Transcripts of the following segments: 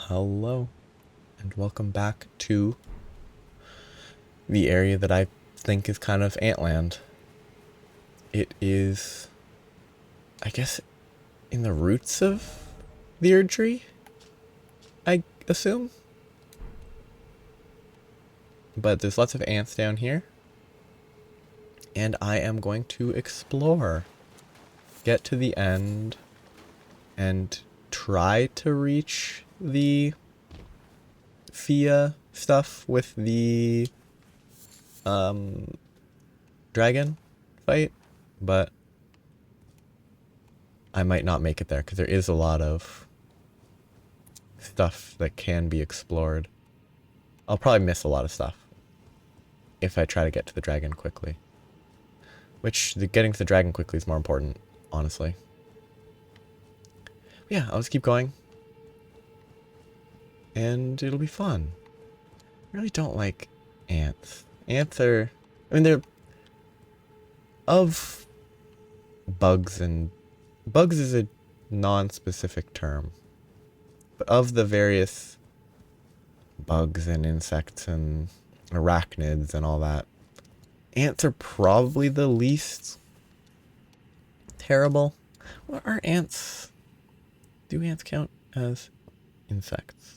Hello, and welcome back to the area that I think is kind of Antland. It is, I guess, in the roots of the Erdtree, I assume. But there's lots of ants down here, and I am going to explore, get to the end, and try to reach the Fia stuff with the dragon fight, but I might not make it there because there is a lot of stuff that can be explored. I'll probably miss a lot of stuff if I try to get to the dragon quickly. Which, getting to the dragon quickly is more important, honestly. But yeah, I'll just keep going. And it'll be fun. I really don't like ants. Ants are... I mean, they're... Of bugs, and... Bugs is a non-specific term. But of the various bugs and insects and arachnids and all that, ants are probably the least terrible. What are ants? Do ants count as insects?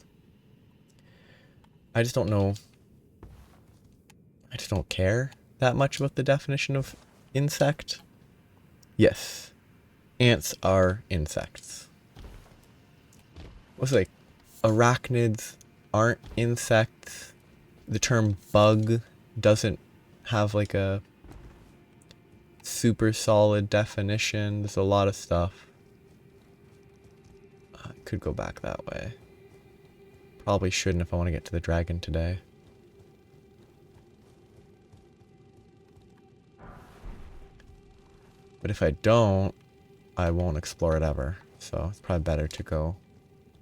I just don't know. I just don't care that much about the definition of insect. Yes, ants are insects. What's it like? Arachnids aren't insects. The term bug doesn't have like a super solid definition. There's a lot of stuff. I could go back that way. Probably shouldn't if I want to get to the dragon today. But if I don't, I won't explore it ever. So it's probably better to go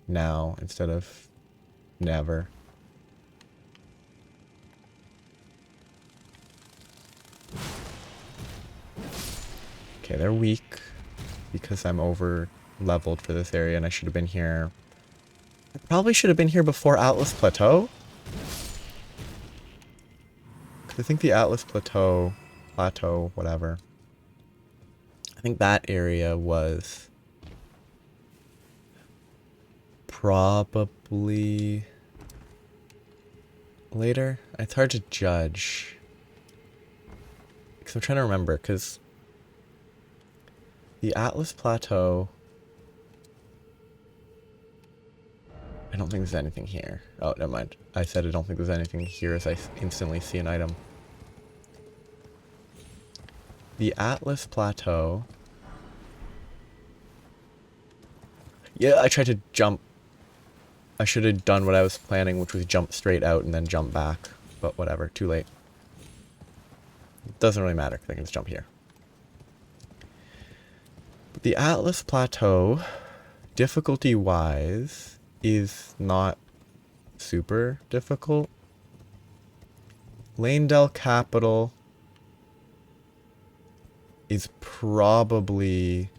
now instead of never. Okay, they're weak because I'm over leveled for this area and I should have been here. I probably should have been here before Atlas Plateau. Because I think the Atlas Plateau, whatever. I think that area was probably later. It's hard to judge. Because I'm trying to remember, because the Atlas Plateau... I don't think there's anything here. Oh, never mind. I said I don't think there's anything here as I instantly see an item. The Atlas Plateau... Yeah, I tried to jump. I should have done what I was planning, which was jump straight out and then jump back. But whatever, too late. It doesn't really matter, because I can just jump here. But the Atlas Plateau, difficulty-wise, is not super difficult. Lanedell Capital is probably...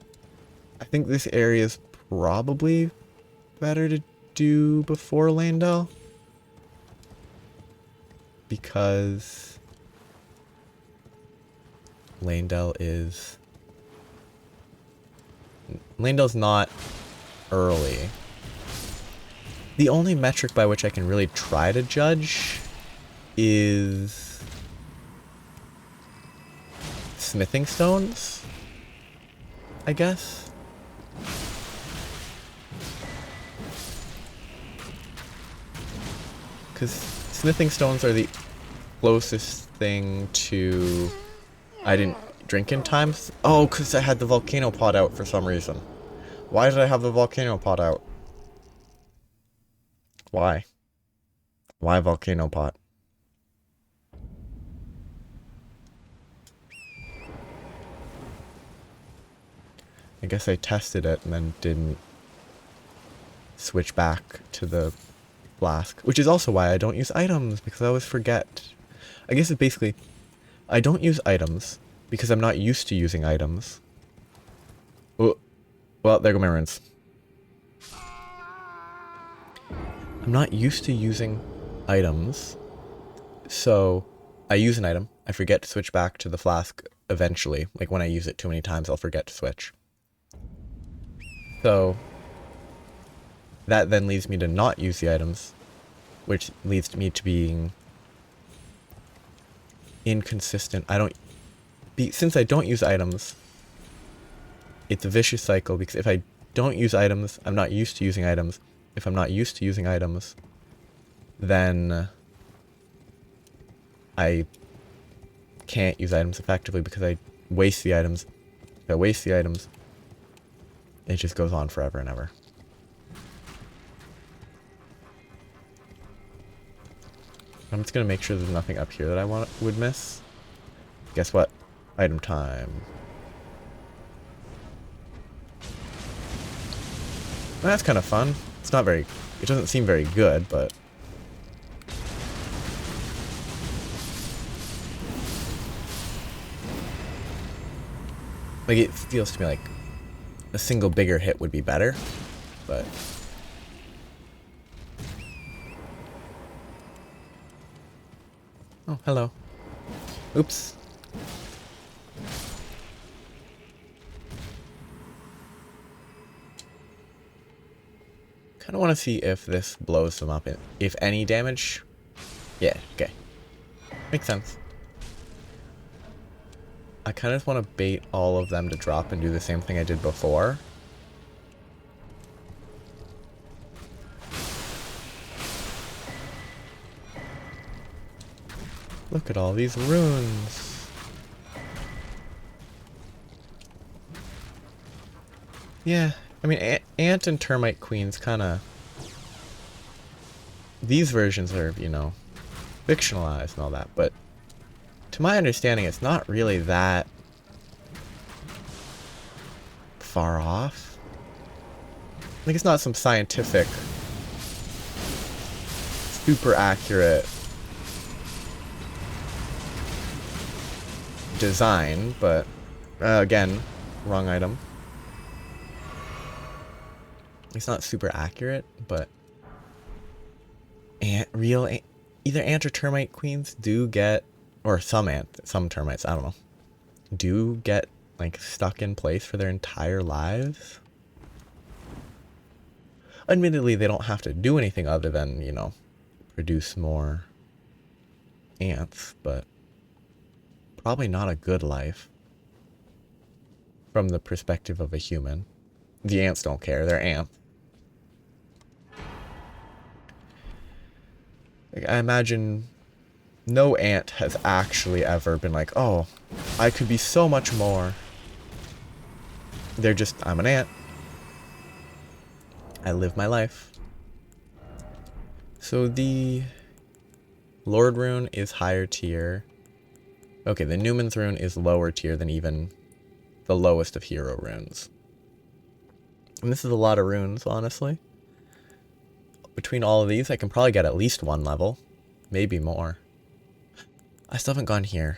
I think this area is probably better to do before Lanedell. Because Lanedell's not early. The only metric by which I can really try to judge is smithing stones, I guess. Because smithing stones are the closest thing to... I didn't drink in time. Oh, because I had the volcano pot out for some reason. Why did I have the volcano pot out? Why? Why volcano pot? I guess I tested it and then didn't switch back to the flask. Which is also why I don't use items, because I always forget. I guess it's basically... I don't use items because I'm not used to using items. Oh, well, there go my runes. I'm not used to using items. So I use an item. I forget to switch back to the flask eventually. Like when I use it too many times, I'll forget to switch. So that then leads me to not use the items, which leads me to being inconsistent. Since I don't use items, it's a vicious cycle because if I don't use items, I'm not used to using items. If I'm not used to using items, then I can't use items effectively because I waste the items. If I waste the items, it just goes on forever and ever. I'm just gonna make sure there's nothing up here that I would miss. Guess what? Item time. Well, that's kind of fun. It's not very... It doesn't seem very good, but... Like, it feels to me like a single bigger hit would be better, but... Oh, hello. Oops. Kind of want to see if this blows them up, if any damage. Yeah, okay. Makes sense. I kind of want to bait all of them to drop and do the same thing I did before. Look at all these runes. Yeah, I mean, ant and termite queens kind of... These versions are, you know, fictionalized and all that, but to my understanding, it's not really that far off. Like, it's not some scientific, super accurate design, but again, wrong item. It's not super accurate, but either ant or termite queens do get, or some termites, I don't know, do get like stuck in place for their entire lives. Admittedly, they don't have to do anything other than, you know, produce more ants, but probably not a good life from the perspective of a human. The ants don't care, they're ants. Like, I imagine no ant has actually ever been like, oh, I could be so much more. They're just, I'm an ant. I live my life. So the Lord rune is higher tier. Okay, the Newman's rune is lower tier than even the lowest of hero runes. And this is a lot of runes, honestly. Between all of these, I can probably get at least one level. Maybe more. I still haven't gone here.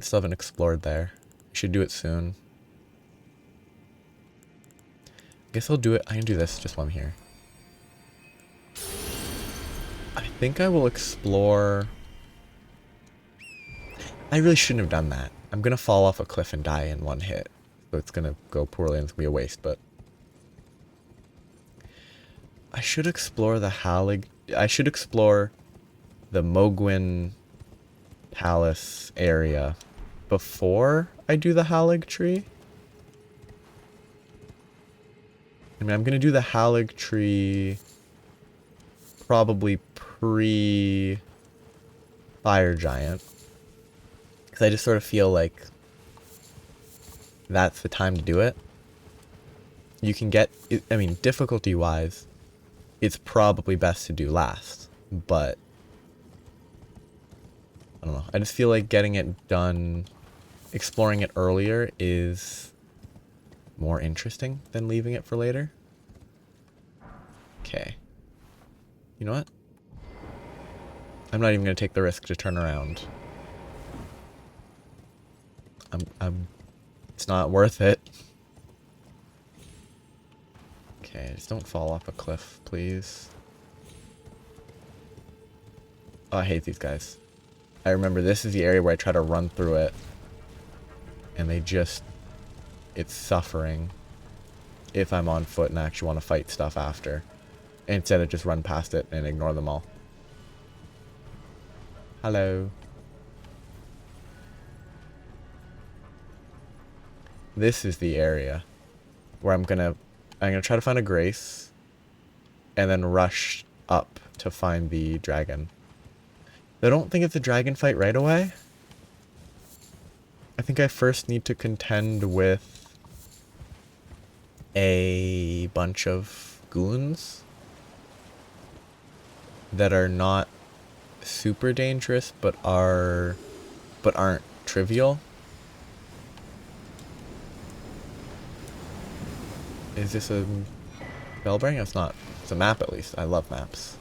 Still haven't explored there. I should do it soon. Guess I'll do it. I can do this just while I'm here. I think I will explore... I really shouldn't have done that. I'm gonna fall off a cliff and die in one hit. So it's gonna go poorly and it's gonna be a waste, but... I should explore the I should explore the Mogwin Palace area before I do the Halig tree. I mean, I'm gonna do the Halig tree probably pre Fire Giant, because I just sort of feel like that's the time to do it. You can get, I mean, difficulty wise, it's probably best to do last, but I don't know. I just feel like getting it done, exploring it earlier is more interesting than leaving it for later. Okay. You know what? I'm not even going to take the risk to turn around. It's not worth it. Okay, just don't fall off a cliff, please. Oh, I hate these guys. I remember this is the area where I try to run through it. And they just... It's suffering. If I'm on foot and I actually want to fight stuff after. Instead of just run past it and ignore them all. Hello. This is the area where I'm gonna try to find a grace and then rush up to find the dragon. I don't think it's a dragon fight right away. I think I first need to contend with a bunch of goons that are not super dangerous but aren't trivial. Is this a bell-bearing? It's not. It's a map at least. I love maps.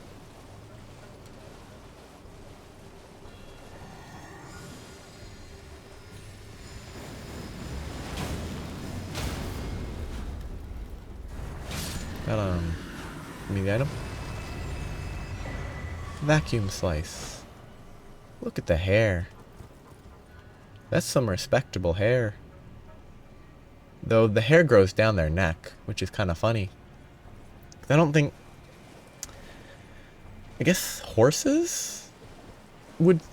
Give me the item. Vacuum slice. Look at the hair. That's some respectable hair. Though the hair grows down their neck, which is kind of funny. I don't think... I guess horses?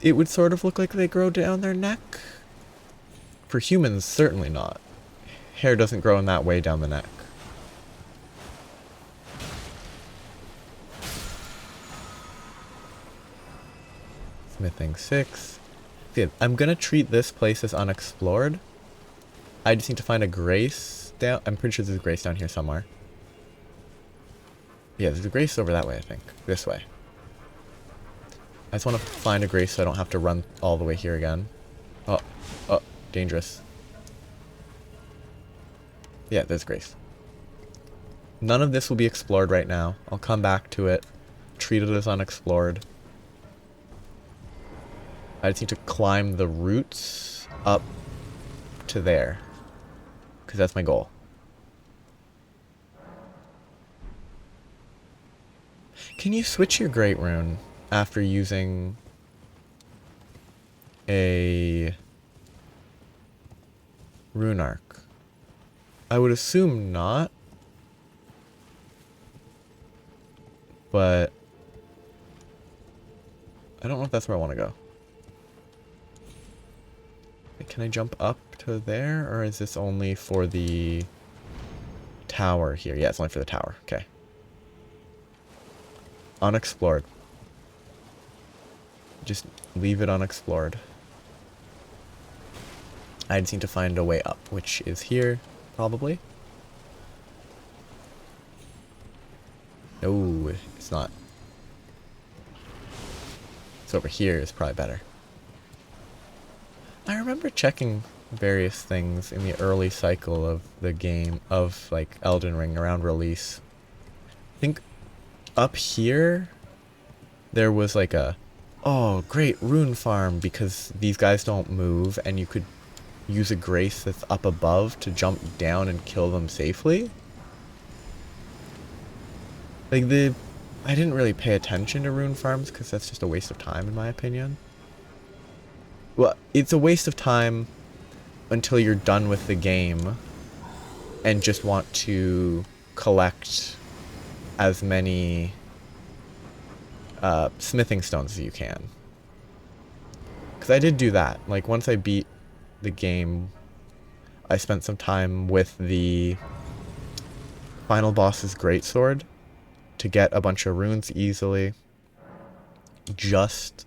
It would sort of look like they grow down their neck? For humans, certainly not. Hair doesn't grow in that way down the neck. Smithing 6. Good. I'm gonna treat this place as unexplored. I just need to find a grace down. I'm pretty sure there's a grace down here somewhere. Yeah, there's a grace over that way, I think. This way. I just want to find a grace so I don't have to run all the way here again. Oh, dangerous. Yeah, there's grace. None of this will be explored right now. I'll come back to it. Treat it as unexplored. I just need to climb the roots up to there. Because that's my goal. Can you switch your Great Rune after using a rune arc? I would assume not. But I don't know if that's where I want to go. Can I jump up to there, or is this only for the tower here? Yeah, it's only for the tower. Okay. Unexplored. Just leave it unexplored. I just need to find a way up, which is here, probably. No, it's not. It's over here is probably better. I remember checking various things in the early cycle of the game, of like Elden Ring around release. I think up here there was like a, oh great, rune farm, because these guys don't move and you could use a grace that's up above to jump down and kill them safely. Like I didn't really pay attention to rune farms because that's just a waste of time in my opinion. Well, it's a waste of time until you're done with the game and just want to collect as many smithing stones as you can. Because I did do that. Like, once I beat the game, I spent some time with the final boss's greatsword to get a bunch of runes easily, just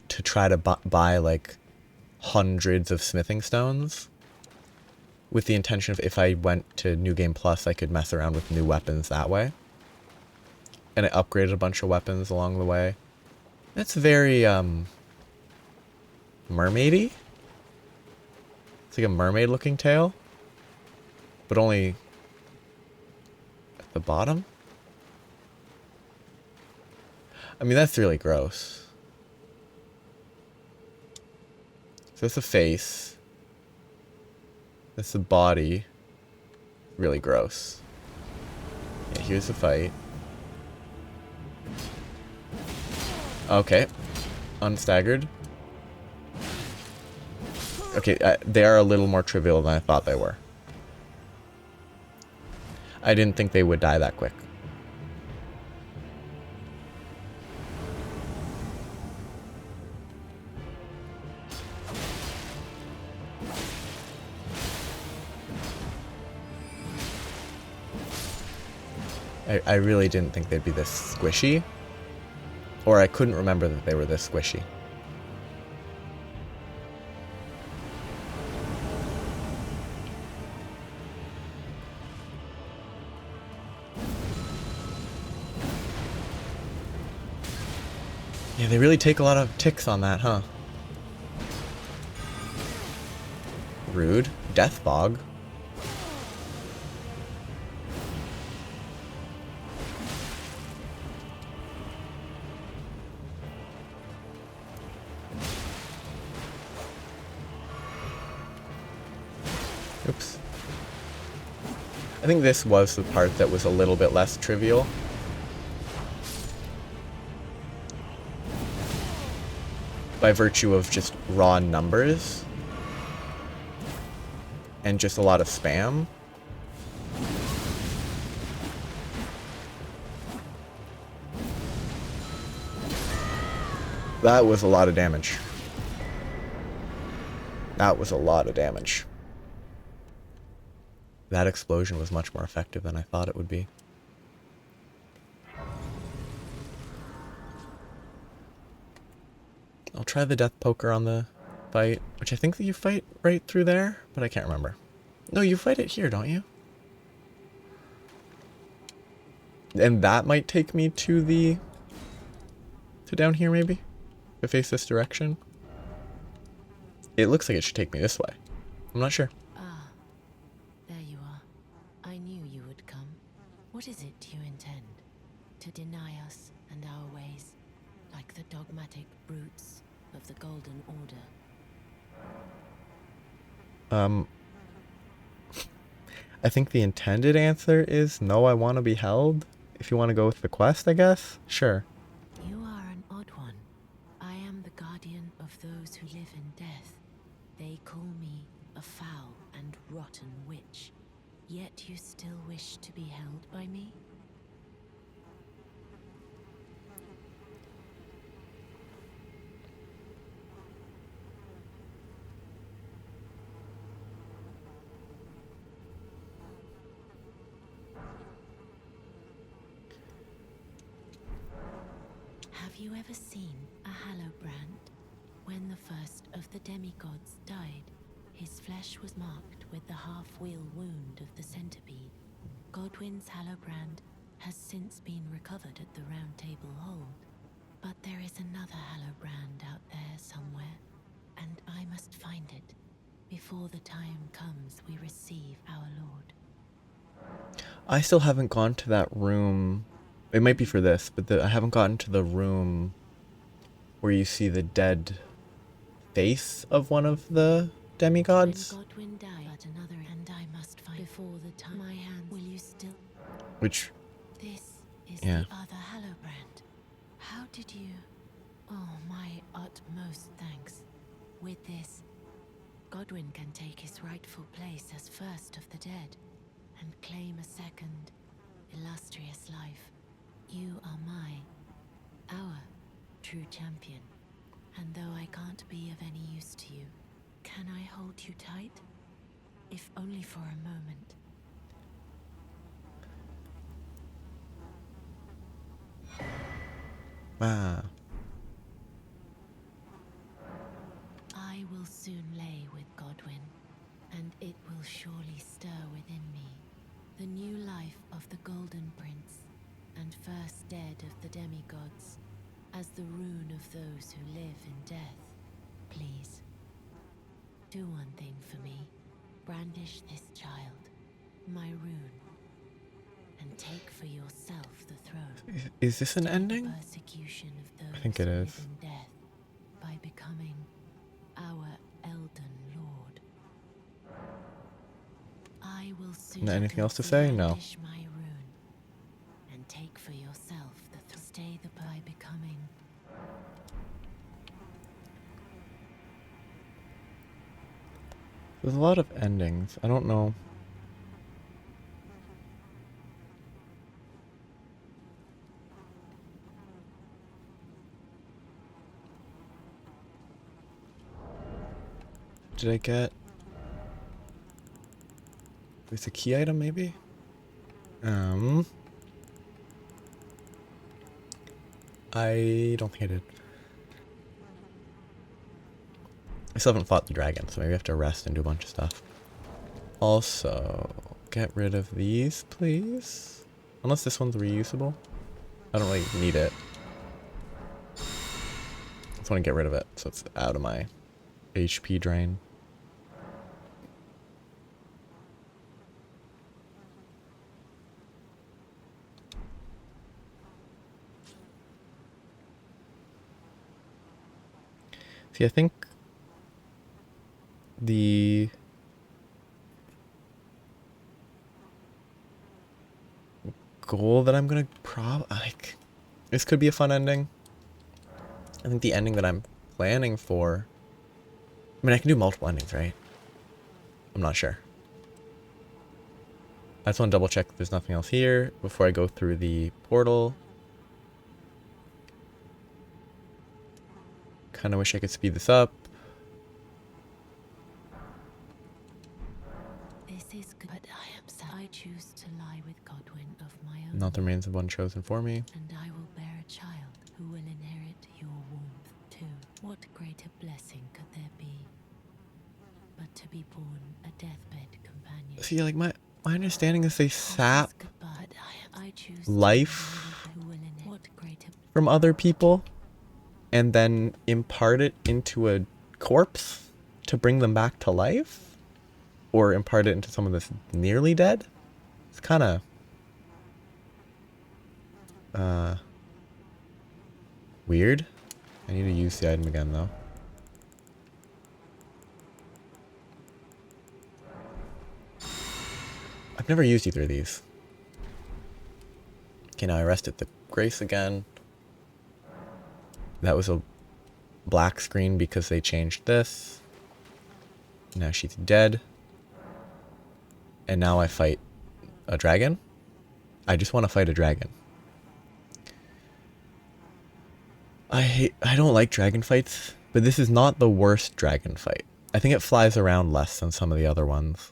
to try to buy like hundreds of smithing stones, with the intention of if I went to New Game Plus I could mess around with new weapons that way. And I upgraded a bunch of weapons along the way. That's very mermaidy. It's like a mermaid looking tail, but only at the bottom. I mean, that's really gross. So that's the face. That's the body. Really gross. Yeah, here's the fight. Okay. unstaggered. Okay, they are a little more trivial than I thought they were. I didn't think they would die that quick. I really didn't think they'd be this squishy. Or I couldn't remember that they were this squishy. Yeah, they really take a lot of ticks on that, huh? Rude. Death fog. Oops. I think this was the part that was a little bit less trivial. By virtue of just raw numbers. And just a lot of spam. That was a lot of damage. That was a lot of damage. That explosion was much more effective than I thought it would be. I'll try the death poker on the fight, which I think that you fight right through there, but I can't remember. No, you fight it here, don't you? And that might take me to down here, maybe? If I face this direction? It looks like it should take me this way. I'm not sure. Ah, there you are. I knew you would come. What is it you intend? To deny us and our ways, like the dogmatic brutes of the Golden Order? I think the intended answer is no, I want to be held. If you want to go with the quest, I guess? Sure. You are an odd one. I am the guardian of those who live in death. They call me a foul and rotten witch. Yet you still wish to be held by me? Have you ever seen a Hallowbrand? When the first of the demigods died, his flesh was marked with the half-wheel wound of the centipede. Godwyn's Hallowbrand has since been recovered at the Round Table Hold. But there is another Hallowbrand out there somewhere, and I must find it before the time comes we receive our Lord. I still haven't gone to that room. It might be for this, but I haven't gotten to the room where you see the dead face of one of the demigods. When Godwyn died, but another, and I must find before the time my hand. Will you still? Which, This is yeah. the other Hallowbrand. How did you? Oh, my utmost thanks. With this, Godwyn can take his rightful place as first of the dead, and claim a second, illustrious life. You are our true champion. And though I can't be of any use to you, can I hold you tight? If only for a moment. Ah. I will soon lay with Godwyn, and it will surely stir within me the new life of the Golden Prince, and first dead of the demigods, as the rune of those who live in death. Please, do one thing for me. Brandish this child, my rune, and take for yourself the throne. Is this an Stay ending? the persecution of those I think it who is. live in death by becoming our Elden Lord. I will soon Anything else to say? No. brandish my rune, and take for yourself the stay the by becoming There's a lot of endings. I don't know. Did I get... It's a key item, maybe? I don't think I did. I still haven't fought the dragon, so maybe I have to rest and do a bunch of stuff. Also, get rid of these, please. Unless this one's reusable. I don't really need it. I just want to get rid of it, so it's out of my HP drain. See, I think the goal that I'm gonna like, this could be a fun ending. I think the ending that I'm planning for, I mean, I can do multiple endings, right? I'm not sure. I just want to double check there's nothing else here before I go through the portal. Kind of wish I could speed this up. This is good, but I am sad. I choose to lie with Godwin of my own. Not the remains of one chosen for me. And I will bear a child who will inherit your warmth too. What greater blessing could there be but to be born a deathbed companion? See, like my understanding is they sap life from other people and then impart it into a corpse to bring them back to life, or impart it into someone that's nearly dead. It's kind of weird. I need to use the item again though. I've never used either of these. Okay, now I rested the Grace again. That was a black screen because they changed this. Now she's dead. And now I fight a dragon. I just want to fight a dragon. I don't like dragon fights, but this is not the worst dragon fight. I think it flies around less than some of the other ones.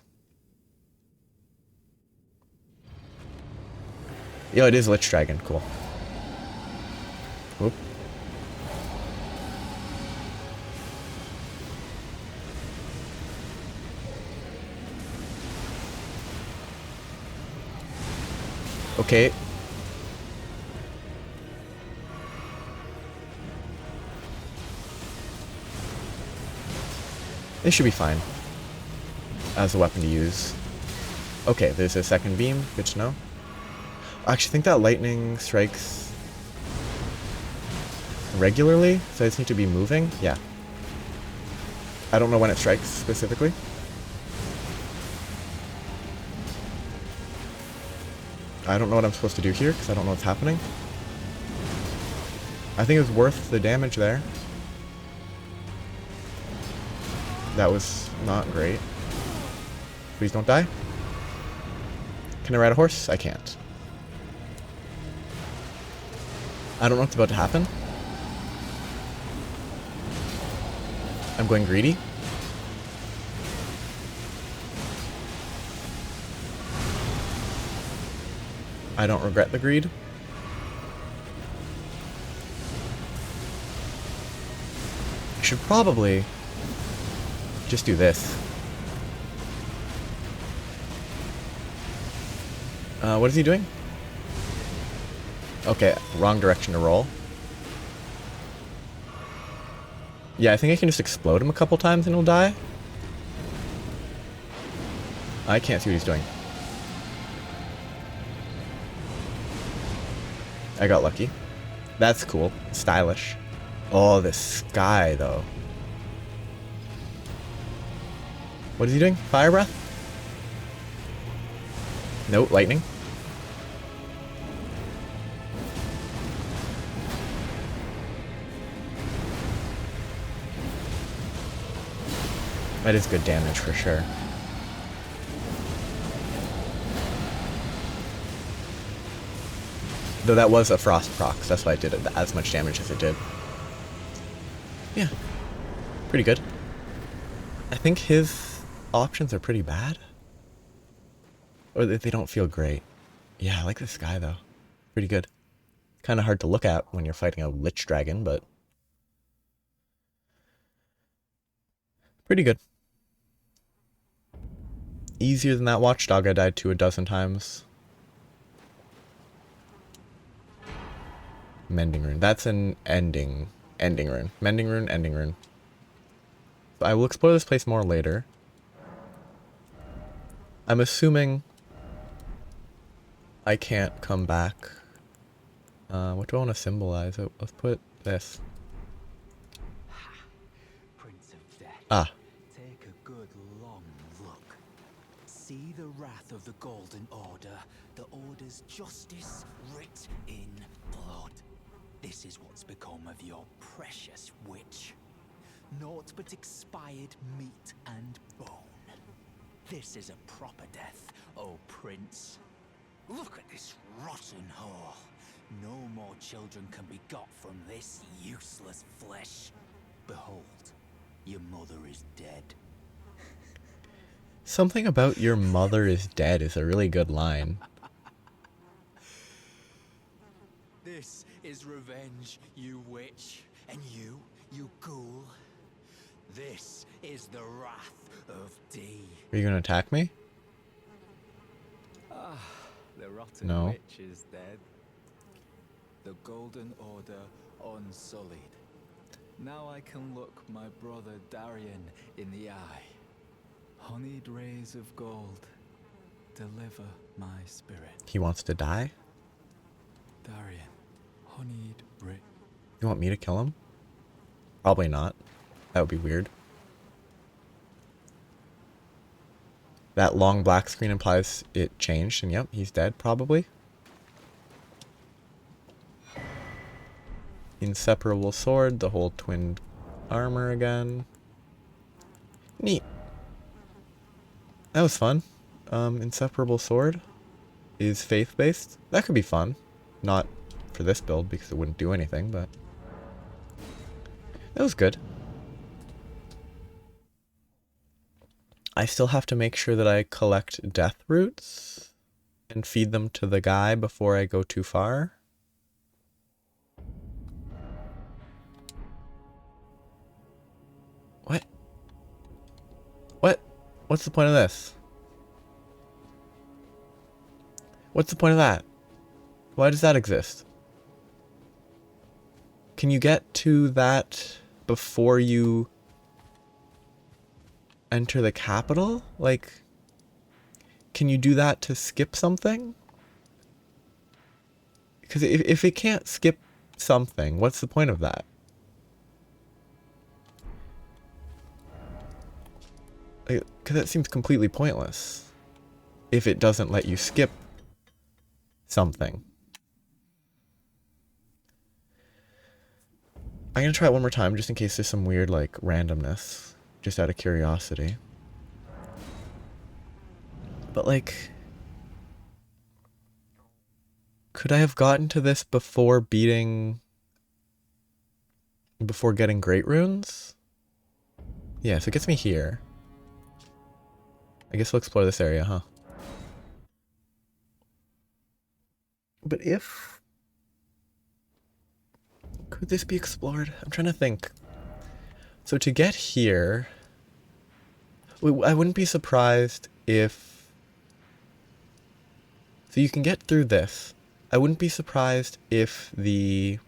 Yo, it is lichdragon. Cool. Whoop. Okay. This should be fine as a weapon to use. Okay, there's a second beam. Good to know. I actually think that lightning strikes regularly, so I just need to be moving. Yeah. I don't know when it strikes specifically. I don't know what I'm supposed to do here because I don't know what's happening. I think it was worth the damage there. That was not great. Please don't die. Can I ride a horse? I can't. I don't know what's about to happen. I'm going greedy. I don't regret the greed. I should probably just do this. What is he doing? Okay, wrong direction to roll. Yeah, I think I can just explode him a couple times and he'll die. I can't see what he's doing. I got lucky. That's cool. Stylish. Oh, this sky, though. What is he doing? Fire breath? No, lightning. That is good damage for sure. Though that was a frost proc, so that's why it did as much damage as it did. Yeah. Pretty good. I think his options are pretty bad. Or they don't feel great. Yeah, I like this guy though. Pretty good. Kind of hard to look at when you're fighting a lichdragon, but pretty good. Easier than that watchdog I died to a dozen times. Mending rune. That's an ending rune. Mending rune, ending rune. So I will explore this place more later. I'm assuming I can't come back. What do I want to symbolize? Oh, let's put this. Prince of Death. Ah. Take a good long look. See the wrath of the Golden Order, the Order's justice writ in blood. This is what's become of your precious witch. Naught but expired meat and bone. This is a proper death, O Prince. Look at this rotten whore. No more children can be got from this useless flesh. Behold, your mother is dead. Something about your mother is dead is a really good line. This is revenge, you witch, and you ghoul. This is the wrath of D. Are you gonna attack me? The rotten No. witch is dead. The Golden Order unsullied. Now I can look my brother Darian in the eye. Honeyed rays of gold, deliver my spirit. He wants to die? Darian, honeyed ray. You want me to kill him? Probably not. That would be weird. That long black screen implies it changed, and yep, he's dead, probably. Inseparable sword, the whole twin armor again. Neat. That was fun. Inseparable sword is faith-based. That could be fun. Not for this build, because it wouldn't do anything, but that was good. I still have to make sure that I collect death roots and feed them to the guy before I go too far. What? What? What's the point of this? What's the point of that? Why does that exist? Can you get to that before you enter the capital? Like, can you do that to skip something? Because if it can't skip something, what's the point of that? Because that seems completely pointless if it doesn't let you skip something. I'm gonna try it one more time just in case there's some weird like randomness, just out of curiosity. But like, could I have gotten to this before getting great runes? Yeah, so it gets me here. I guess we'll explore this area, huh? But could this be explored? I'm trying to think. So to get here, I wouldn't be surprised if... So you can get through this. I wouldn't be surprised if the...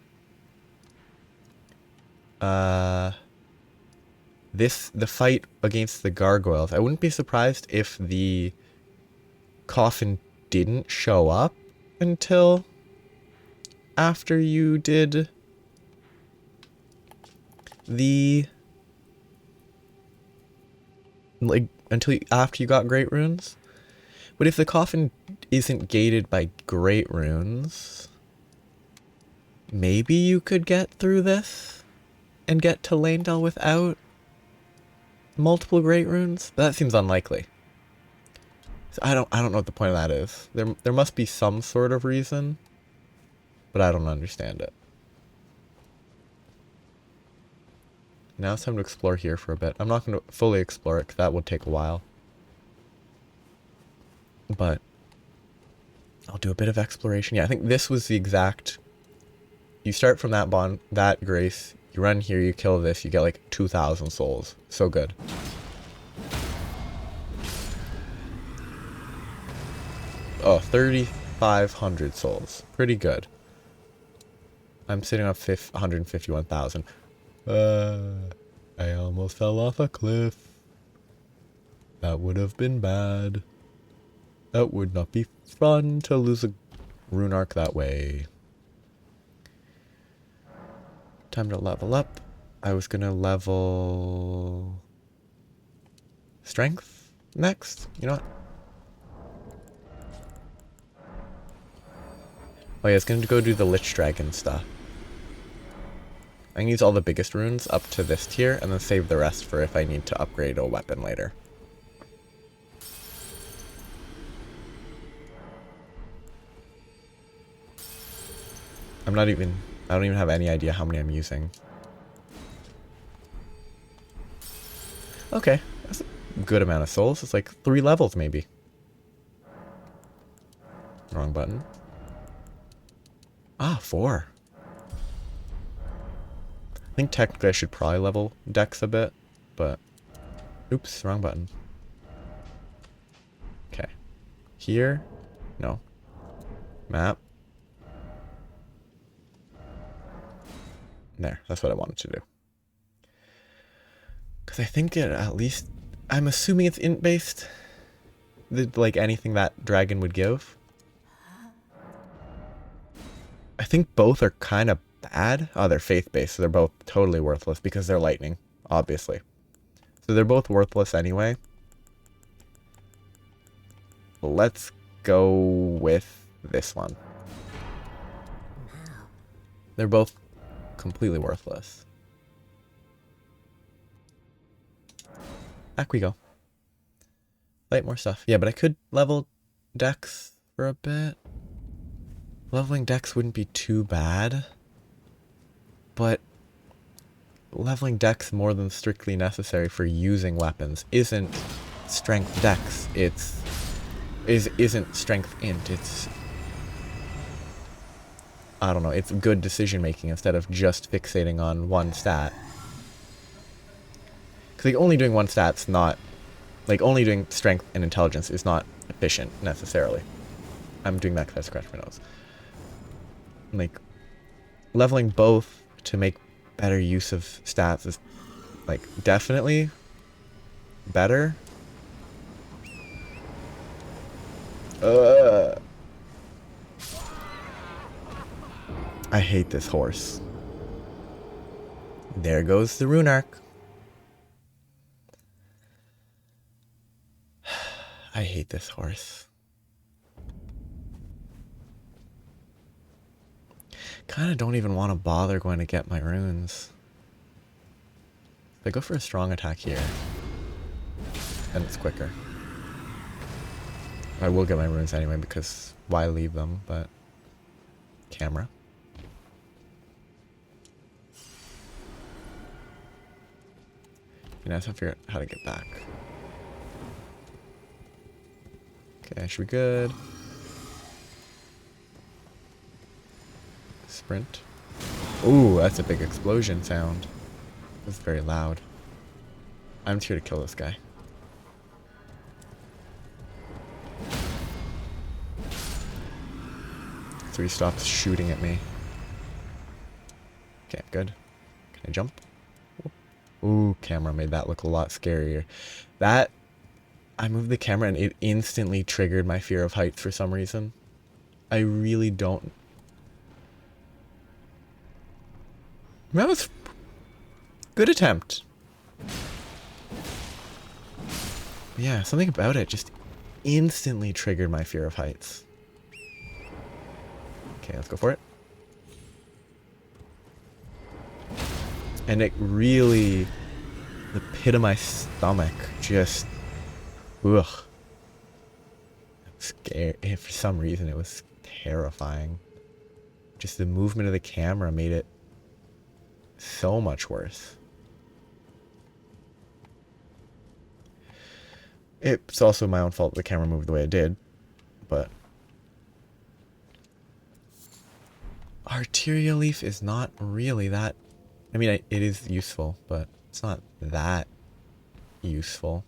the fight against the gargoyles, I wouldn't be surprised if the coffin didn't show up until after you did after you got great runes. But if the coffin isn't gated by great runes, maybe you could get through this and get to Lanedale without multiple great runes, but that seems unlikely. So I don't know what the point of that is. There must be some sort of reason, but I don't understand it. Now it's time to explore here for a bit. I'm not going to fully explore it because that would take a while. But I'll do a bit of exploration. Yeah, I think this was the exact... You start from that grace, you run here, you kill this, you get like 2,000 souls. So good. Oh, 3,500 souls. Pretty good. I'm sitting on 151,000. I almost fell off a cliff. That would have been bad. That would not be fun to lose a rune arc that way. Time to level up. I was gonna level... strength next? You know what? Oh yeah, it's gonna go do the lichdragon stuff. I can use all the biggest runes up to this tier, and then save the rest for if I need to upgrade a weapon later. I don't even have any idea how many I'm using. Okay, that's a good amount of souls. It's like 3 levels maybe. Wrong button. Ah, 4. I think technically I should probably level Dex a bit, but... Oops, wrong button. Okay. Here? No. Map. There, that's what I wanted to do. Because I think it at least... I'm assuming it's int-based. Like anything that dragon would give. I think both are kind of bad. Oh, they're faith-based, so they're both totally worthless because they're lightning, obviously. So they're both worthless anyway. Let's go with this one. They're both completely worthless. Back we go. Light more stuff. Yeah, but I could level Dex for a bit. Leveling Dex wouldn't be too bad. But leveling Dex more than strictly necessary for using weapons isn't strength Dex. Isn't strength int. It's... I don't know. It's good decision making instead of just fixating on one stat. Because like only doing one stat's not... Like only doing strength and intelligence is not efficient necessarily. I'm doing that because I scratched my nose. Like leveling both to make better use of stats is like definitely better. I hate this horse. There goes the rune arc. I hate this horse. Kind of don't even want to bother going to get my runes. If I go for a strong attack here, and it's quicker. I will get my runes anyway because why leave them, but... Camera. You know, I have to figure out how to get back. Okay, should be good. Sprint. Ooh, that's a big explosion sound. That's very loud. I'm here to kill this guy. So he stops shooting at me. Okay, good. Can I jump? Ooh, camera made that look a lot scarier. That... I moved the camera and it instantly triggered my fear of heights for some reason. I really don't... That was... Good attempt. Yeah, something about it just instantly triggered my fear of heights. Okay, let's go for it. And it really The pit of my stomach just, ugh. I'm scared. For some reason, it was terrifying. Just the movement of the camera made it so much worse. It's also my own fault the camera moved the way it did, but Arterial Leaf is not really that... I mean, it is useful, but it's not that useful.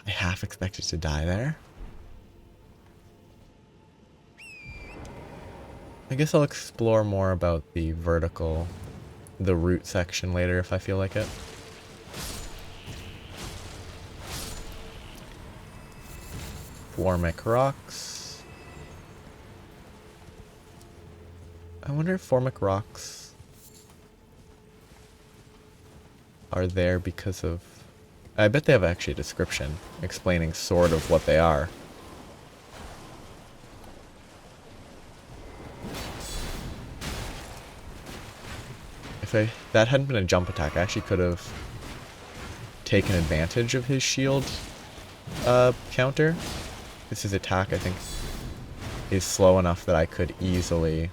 I half expected to die there. I guess I'll explore more about the root section later if I feel like it. Formic rocks. I wonder if Formic rocks are there because of... I bet they have actually a description explaining sort of what they are. If that hadn't been a jump attack, I actually could have taken advantage of his shield counter. This his attack, I think, is slow enough that I could easily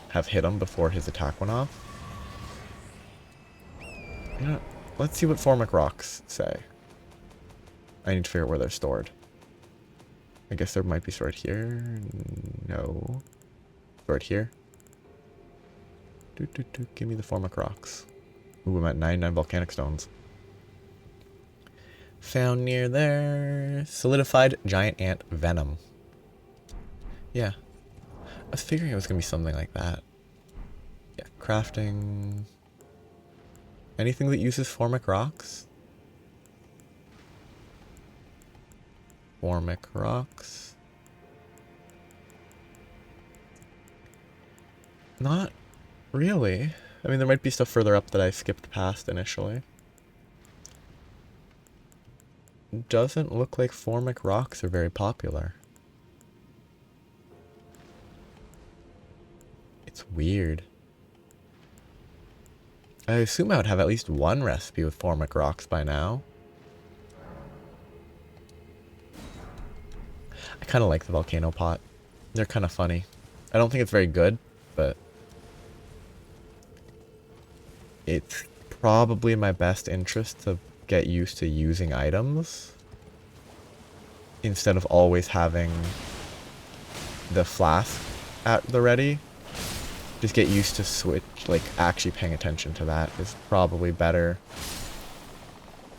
have hit him before his attack went off. You know, let's see what Formic rocks say. I need to figure out where they're stored. I guess there might be stored here. No. Stored here. Give me the Formic rocks. Ooh, I'm at 99 volcanic stones. Found near there. Solidified giant ant venom. Yeah. I was figuring it was going to be something like that. Yeah, crafting. Anything that uses Formic rocks? Formic rocks. Not really. I mean, there might be stuff further up that I skipped past initially. Doesn't look like Formic rocks are very popular. It's weird. I assume I would have at least one recipe with Formic rocks by now. I kind of like the volcano pot. They're kind of funny. I don't think it's very good, but it's probably in my best interest to get used to using items instead of always having the flask at the ready. Just get used to actually paying attention to that is probably better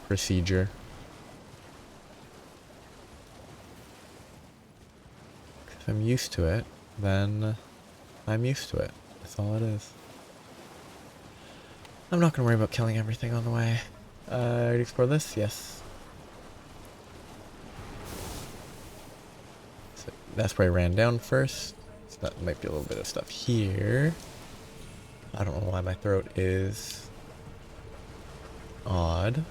procedure. If I'm used to it, then I'm used to it. That's all it is. I'm not going to worry about killing everything on the way. Already explore this? Yes. So that's where I ran down first. So that might be a little bit of stuff here. I don't know why my throat is odd.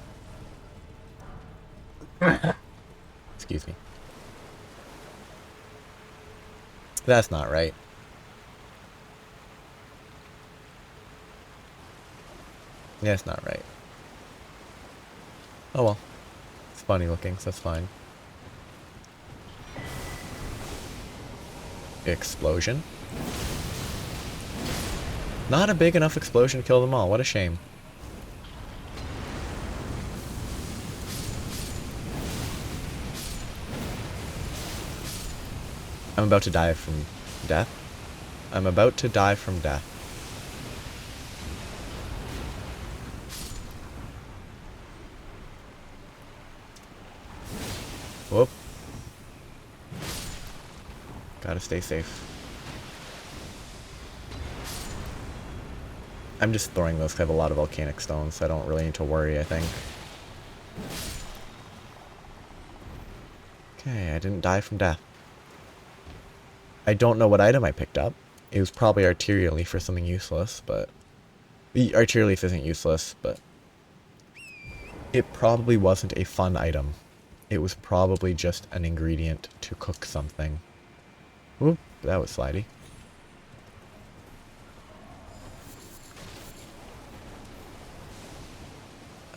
Excuse me. That's not right. That's not right. Oh well. It's funny looking, so that's fine. Explosion. Not a big enough explosion to kill them all. What a shame. I'm about to die from death. I'm about to die from death. Whoop. Gotta stay safe. I'm just throwing those because I have a lot of volcanic stones, so I don't really need to worry, I think. Okay, I didn't die from death. I don't know what item I picked up. It was probably Arterial Leaf for something useless, but... Arterial Leaf isn't useless, but... It probably wasn't a fun item. It was probably just an ingredient to cook something. Whoop, that was slidey.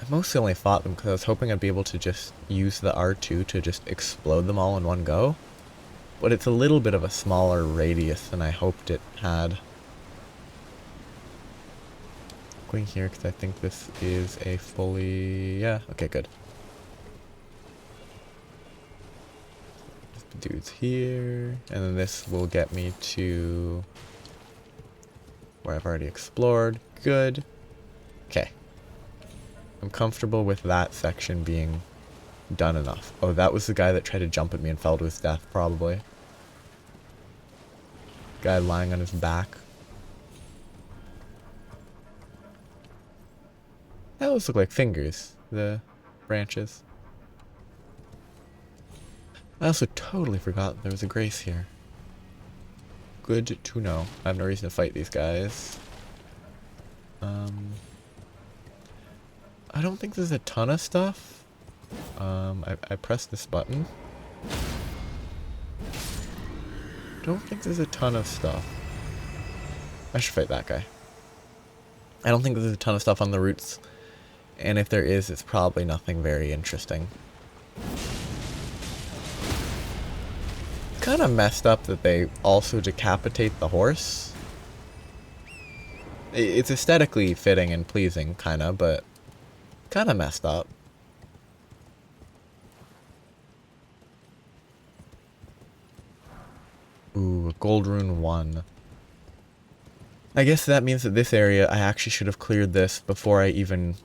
mostly only fought them because I was hoping I'd be able to just use the R2 to just explode them all in one go. But it's a little bit of a smaller radius than I hoped it had. Going here because I think this is a fully... yeah, okay, good. Dude's here, and then this will get me to where I've already explored. Good. Okay. I'm comfortable with that section being done enough. Oh, that was the guy that tried to jump at me and fell to his death, probably. Guy lying on his back. Those look like fingers, the branches. I also totally forgot there was a grace here. Good to know. I have no reason to fight these guys. I don't think there's a ton of stuff. I pressed this button. Don't think there's a ton of stuff. I should fight that guy. I don't think there's a ton of stuff on the routes. And if there is, it's probably nothing very interesting. Kind of messed up that they also decapitate the horse. It's aesthetically fitting and pleasing, kind of, but kind of messed up. Ooh, Gold Rune 1. I guess that means that this area, I actually should have cleared this before I even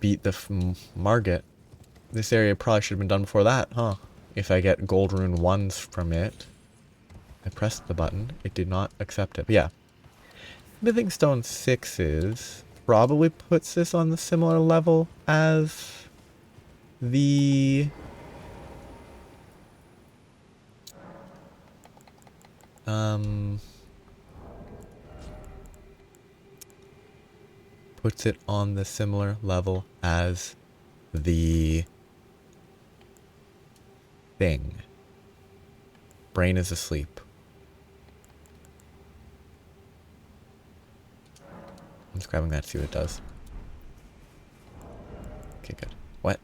beat the Margit. This area probably should have been done before that, huh? If I get Gold Rune 1s from it. I pressed the button. It did not accept it. But yeah. Smithing Stone 6s probably puts this on the similar level as the... puts it on the similar level as the thing. Brain is asleep. I'm just grabbing that to see what it does. Okay, good. What?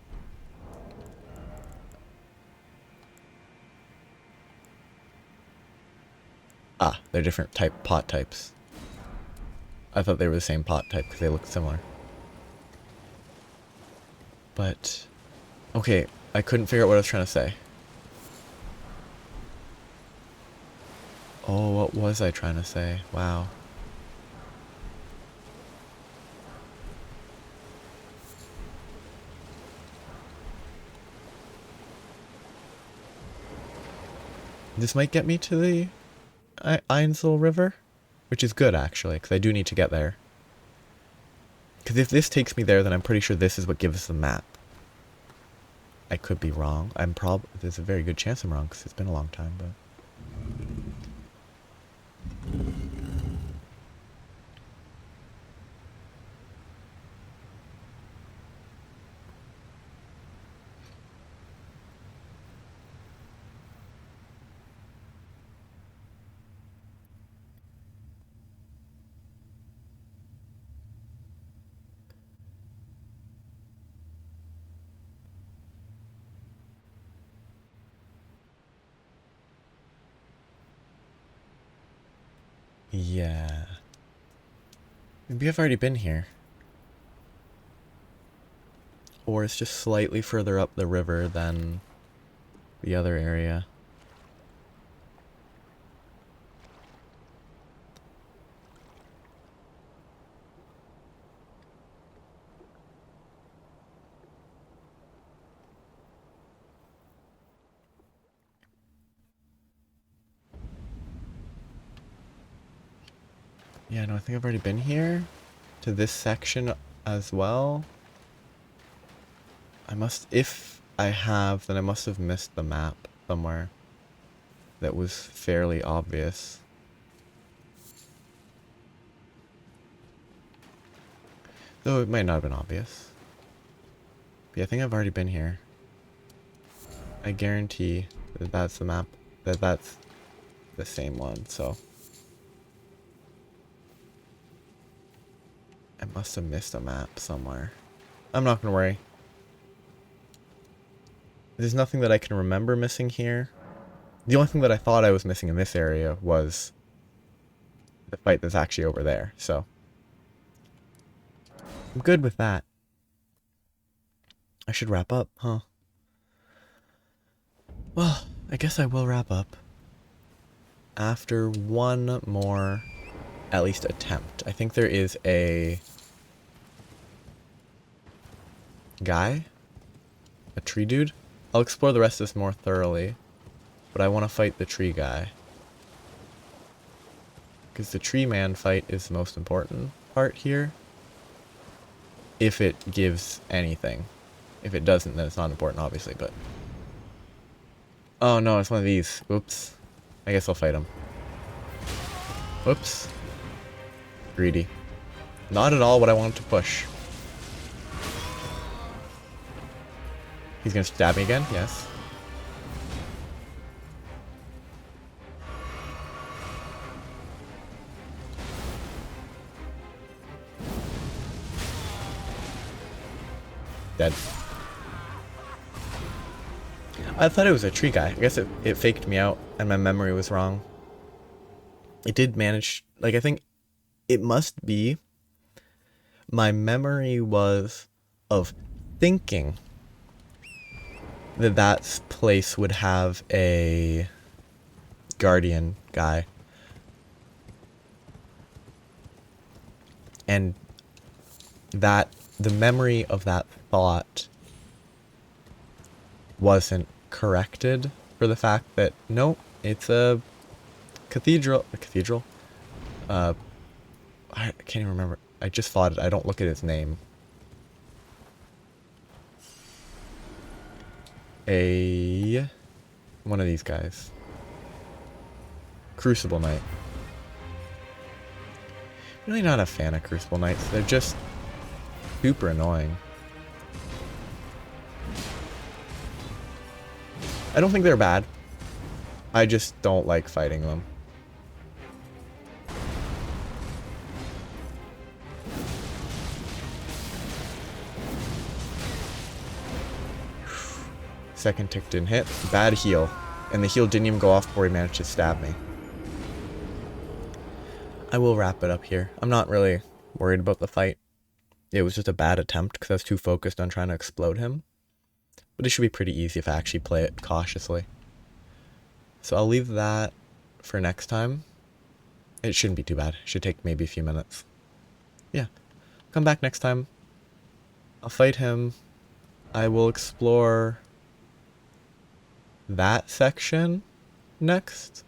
Ah, they're different pot types. I thought they were the same pot type because they look similar. But, okay, I couldn't figure out what I was trying to say. Oh, what was I trying to say? Wow. This might get me to the Ainsel River, which is good actually, because I do need to get there. Because if this takes me there, then I'm pretty sure this is what gives us the map. I could be wrong. There's a very good chance I'm wrong, because it's been a long time, but... yeah. Maybe I've already been here. Or it's just slightly further up the river than the other area. Yeah, no, I think I've already been here. To this section as well. If I have, then I must have missed the map somewhere. That was fairly obvious. Though it might not have been obvious. But yeah, I think I've already been here. I guarantee that that's the map. That's the same one, so... I must have missed a map somewhere. I'm not gonna worry. There's nothing that I can remember missing here. The only thing that I thought I was missing in this area was the fight that's actually over there, so I'm good with that. I should wrap up, huh? Well, I guess I will wrap up after one more, at least, attempt. I think there is a guy? A tree dude? I'll explore the rest of this more thoroughly, but I want to fight the tree guy. Because the tree man fight is the most important part here. If it gives anything. If it doesn't, then it's not important, obviously, but... Oh no, it's one of these. Oops. I guess I'll fight him. Whoops. Greedy. Not at all what I wanted to push. He's gonna stab me again? Yes. Dead. I thought it was a tree guy. I guess it faked me out and my memory was wrong. It did manage, like, I think it must be my memory was of thinking that that place would have a guardian guy. And that the memory of that thought wasn't corrected for the fact that no, it's a cathedral. I can't even remember. I just thought it. I don't look at his name. One of these guys. Crucible Knight. Really not a fan of Crucible Knights. They're just super annoying. I don't think they're bad. I just don't like fighting them. Second tick didn't hit. Bad heal. And the heal didn't even go off before he managed to stab me. I will wrap it up here. I'm not really worried about the fight. It was just a bad attempt because I was too focused on trying to explode him. But it should be pretty easy if I actually play it cautiously. So I'll leave that for next time. It shouldn't be too bad. It should take maybe a few minutes. Yeah. Come back next time. I'll fight him. I will explore that section next.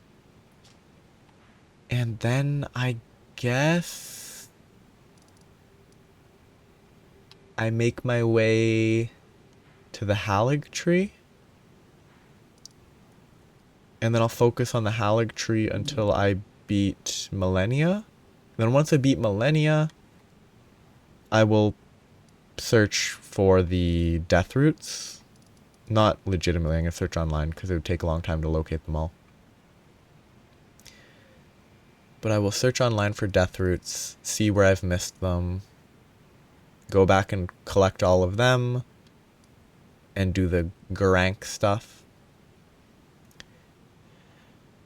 And then I guess I make my way to the Halig tree. And then I'll focus on the Halig tree until I beat Millennia. Then once I beat Millennia, I will search for the death roots. Not legitimately, I'm going to search online because it would take a long time to locate them all. But I will search online for death roots, see where I've missed them, go back and collect all of them, and do the Garank stuff.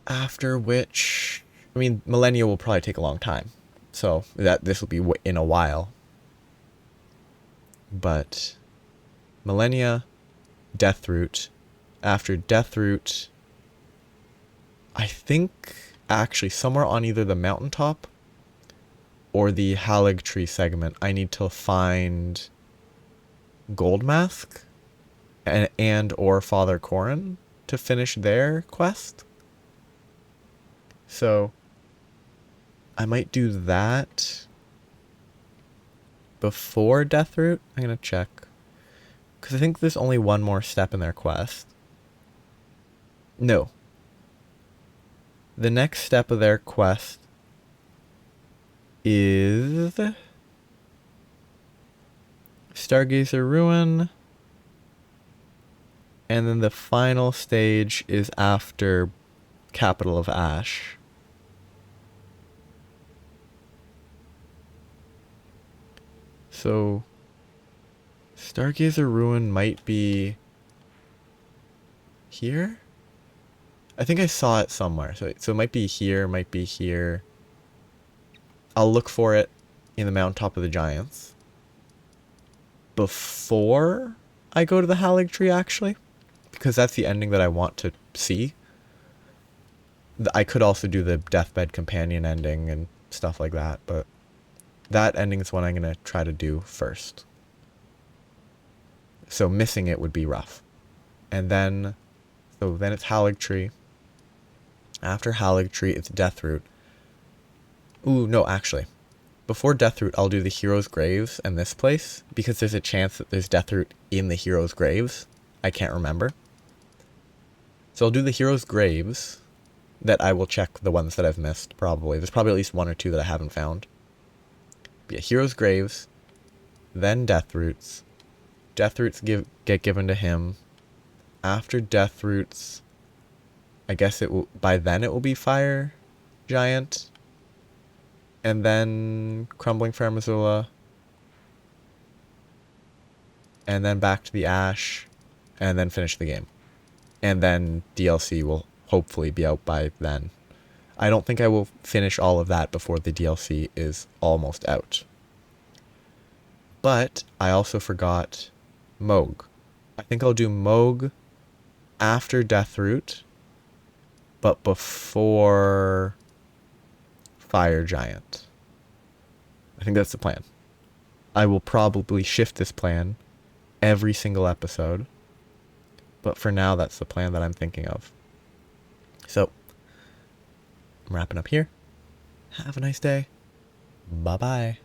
After which, I mean, Millennia will probably take a long time, so this will be in a while. But Millennia, Deathroot. After Deathroot, I think actually somewhere on either the mountaintop or the Halig tree segment, I need to find Gold Mask and or Father Corrin to finish their quest. So I might do that before Deathroot. I'm gonna check. Because I think there's only one more step in their quest. No. The next step of their quest is Stargazer Ruin. And then the final stage is after Capital of Ash. So Stargazer Ruin might be here? I think I saw it somewhere. So it might be here, might be here. I'll look for it in the mountaintop of the giants before I go to the Halig Tree, actually, because that's the ending that I want to see. I could also do the Deathbed Companion ending and stuff like that, but that ending is what I'm going to try to do first. So missing it would be rough. And then, so then it's Halig Tree. After Halig Tree, it's Deathroot. Ooh, no, actually. Before Deathroot, I'll do the Heroes' Graves and this place, because there's a chance that there's Deathroot in the Heroes' Graves. I can't remember. So I'll do the Heroes' Graves, that I will check the ones that I've missed, probably. There's probably at least one or two that I haven't found. But yeah, Heroes' Graves, then Deathroots. Deathroots get given to him. After Deathroots, I guess it will, by then it will be Fire Giant. And then Crumbling Fair Missoula. And then back to the Ash. And then finish the game. And then DLC will hopefully be out by then. I don't think I will finish all of that before the DLC is almost out. But I also forgot Moog. I think I'll do Moog after Deathroot, but before Fire Giant. I think that's the plan. I will probably shift this plan every single episode, but for now that's the plan that I'm thinking of. So, I'm wrapping up here. Have a nice day. Bye-bye.